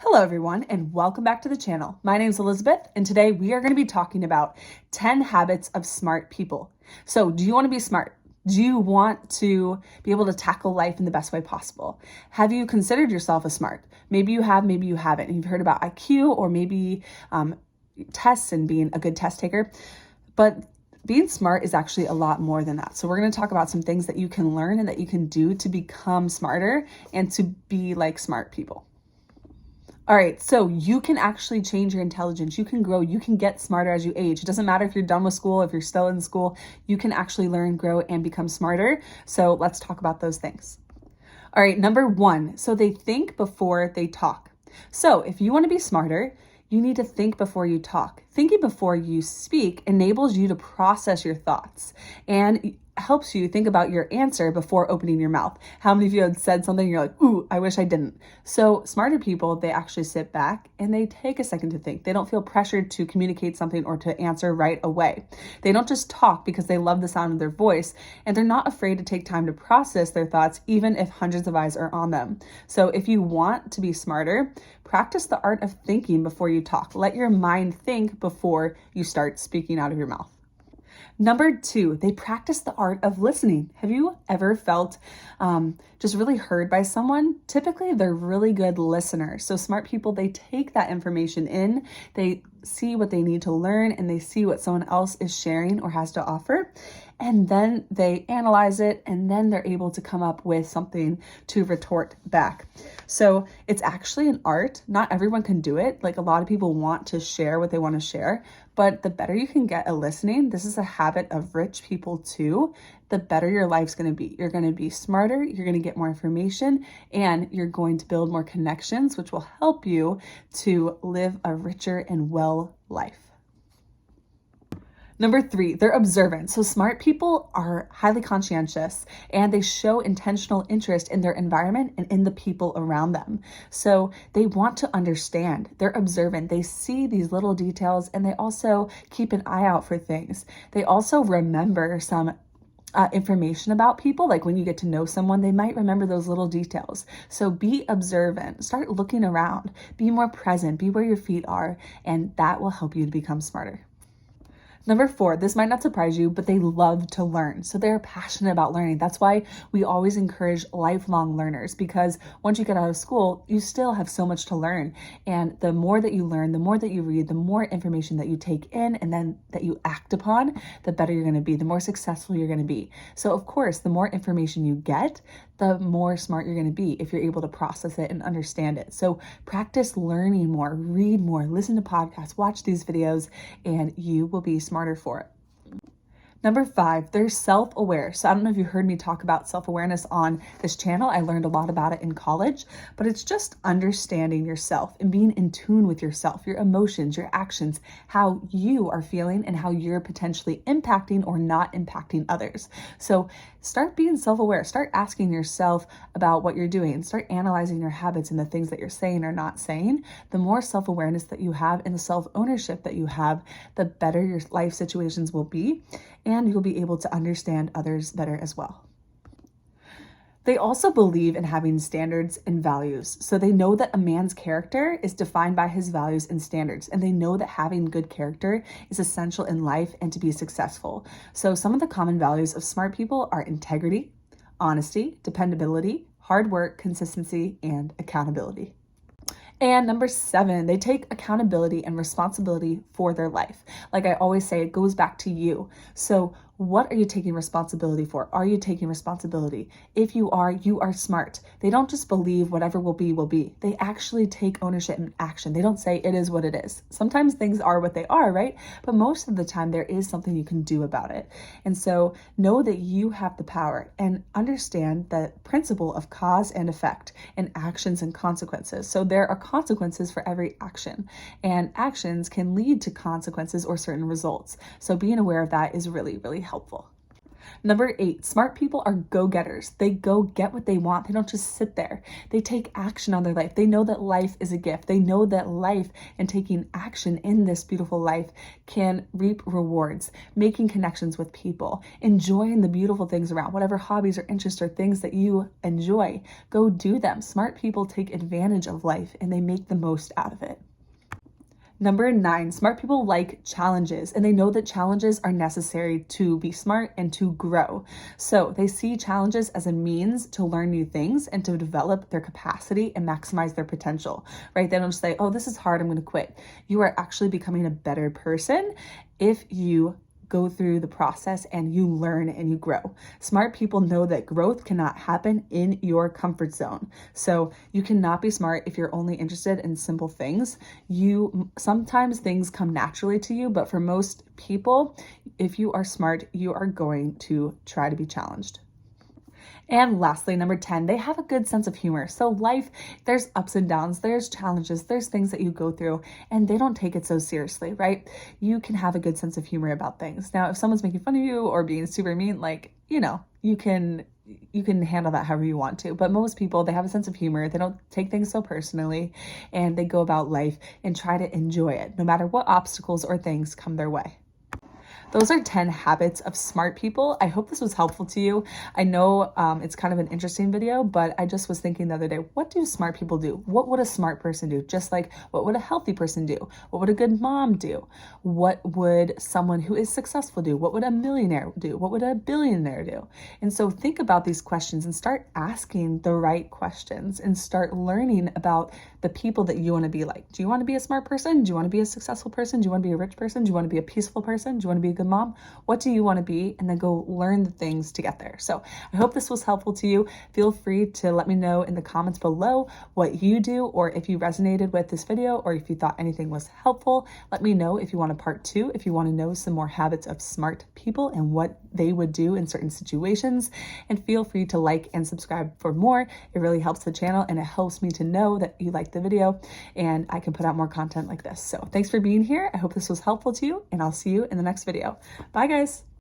Hello everyone and welcome back to the channel. My name is Elizabeth and today we are going to be talking about 10 habits of smart people. So do you want to be smart? Do you want to be able to tackle life in the best way possible? Have you considered yourself a smart? Maybe you have, maybe you haven't. You've heard about IQ or maybe tests and being a good test taker. But being smart is actually a lot more than that. So we're going to talk about some things that you can learn and that you can do to become smarter and to be like smart people. All right, so you can actually change your intelligence. You can grow, you can get smarter as you age. It doesn't matter if you're done with school, if you're still in school, you can actually learn, grow, and become smarter. So let's talk about those things. All right, number one, so they think before they talk. So if you want to be smarter, you need to think before you talk. Thinking before you speak enables you to process your thoughts and helps you think about your answer before opening your mouth. How many of you had said something and you're like, ooh, I wish I didn't. So smarter people, they actually sit back and they take a second to think. They don't feel pressured to communicate something or to answer right away. They don't just talk because they love the sound of their voice, and they're not afraid to take time to process their thoughts even if hundreds of eyes are on them. So if you want to be smarter, practice the art of thinking before you talk. Let your mind think before you start speaking out of your mouth. Number two, they practice the art of listening. Have you ever felt just really heard by someone? Typically, they're really good listeners. So smart people, they take that information in, they see what they need to learn, and they see what someone else is sharing or has to offer. And then they analyze it, and then they're able to come up with something to retort back. So it's actually an art. Not everyone can do it. Like, a lot of people want to share what they want to share, but the better you can get at listening, this is a habit of rich people too, the better your life's going to be. You're going to be smarter, you're going to get more information, and you're going to build more connections, which will help you to live a richer and well life. Number three, they're observant. So smart people are highly conscientious and they show intentional interest in their environment and in the people around them. So they want to understand. They're observant. They see these little details and they also keep an eye out for things. They also remember some information about people. Like when you get to know someone, they might remember those little details. So be observant, start looking around, be more present, be where your feet are, and that will help you to become smarter. Number four, this might not surprise you, but they love to learn. So they're passionate about learning. That's why we always encourage lifelong learners, because once you get out of school, you still have so much to learn. And the more that you learn, the more that you read, the more information that you take in and then that you act upon, the better you're going to be, the more successful you're going to be. So of course, the more information you get, the more smart you're going to be if you're able to process it and understand it. So practice learning more, read more, listen to podcasts, watch these videos, and you will be smarter for it. Number five, they're self-aware. So I don't know if you heard me talk about self-awareness on this channel. I learned a lot about it in college, but it's just understanding yourself and being in tune with yourself, your emotions, your actions, how you are feeling and how you're potentially impacting or not impacting others. So start being self-aware. Start asking yourself about what you're doing. Start analyzing your habits and the things that you're saying or not saying. The more self-awareness that you have and the self-ownership that you have, the better your life situations will be, and you'll be able to understand others better as well. They also believe in having standards and values. So they know that a man's character is defined by his values and standards, and they know that having good character is essential in life and to be successful. So some of the common values of smart people are integrity, honesty, dependability, hard work, consistency, and accountability. And number seven, they take accountability and responsibility for their life. Like I always say, it goes back to you. So what are you taking responsibility for? Are you taking responsibility? If you are smart. They don't just believe whatever will be, will be. They actually take ownership and action. They don't say it is what it is. Sometimes things are what they are, right? But most of the time there is something you can do about it. And so know that you have the power and understand the principle of cause and effect and actions and consequences. So there are consequences for every action, and actions can lead to consequences or certain results. So being aware of that is really, really helpful. Number 8, smart people are go-getters. They go get what they want. They don't just sit there. They take action on their life. They know that life is a gift. They know that life and taking action in this beautiful life can reap rewards, making connections with people, enjoying the beautiful things around, whatever hobbies or interests or things that you enjoy. Go do them. Smart people take advantage of life and they make the most out of it. Number 9, smart people like challenges, and they know that challenges are necessary to be smart and to grow. So they see challenges as a means to learn new things and to develop their capacity and maximize their potential, right? They don't just say, oh, this is hard, I'm going to quit. You are actually becoming a better person if you go through the process and you learn and you grow. Smart people know that growth cannot happen in your comfort zone. So you cannot be smart if you're only interested in simple things. Sometimes things come naturally to you, but for most people, if you are smart, you are going to try to be challenged. And lastly, number 10, they have a good sense of humor. So life, there's ups and downs, there's challenges, there's things that you go through, and they don't take it so seriously, right? You can have a good sense of humor about things. Now, if someone's making fun of you or being super mean, you can handle that however you want to. But most people, they have a sense of humor. They don't take things so personally, and they go about life and try to enjoy it, no matter what obstacles or things come their way. Those are 10 habits of smart people. I hope this was helpful to you. I know it's kind of an interesting video, but I just was thinking the other day, what do smart people do? What would a smart person do? Just like, what would a healthy person do? What would a good mom do? What would someone who is successful do? What would a millionaire do? What would a billionaire do? And so think about these questions and start asking the right questions and start learning about the people that you want to be like. Do you want to be a smart person? Do you want to be a successful person? Do you want to be a rich person? Do you want to be a peaceful person? Do you want to be a good mom? What do you want to be? And then go learn the things to get there. So I hope this was helpful to you. Feel free to let me know in the comments below what you do, or if you resonated with this video, or if you thought anything was helpful. Let me know if you want a part 2, if you want to know some more habits of smart people and what they would do in certain situations. And feel free to like and subscribe for more. It really helps the channel and it helps me to know that you liked the video and I can put out more content like this. So thanks for being here. I hope this was helpful to you, and I'll see you in the next video. Bye guys.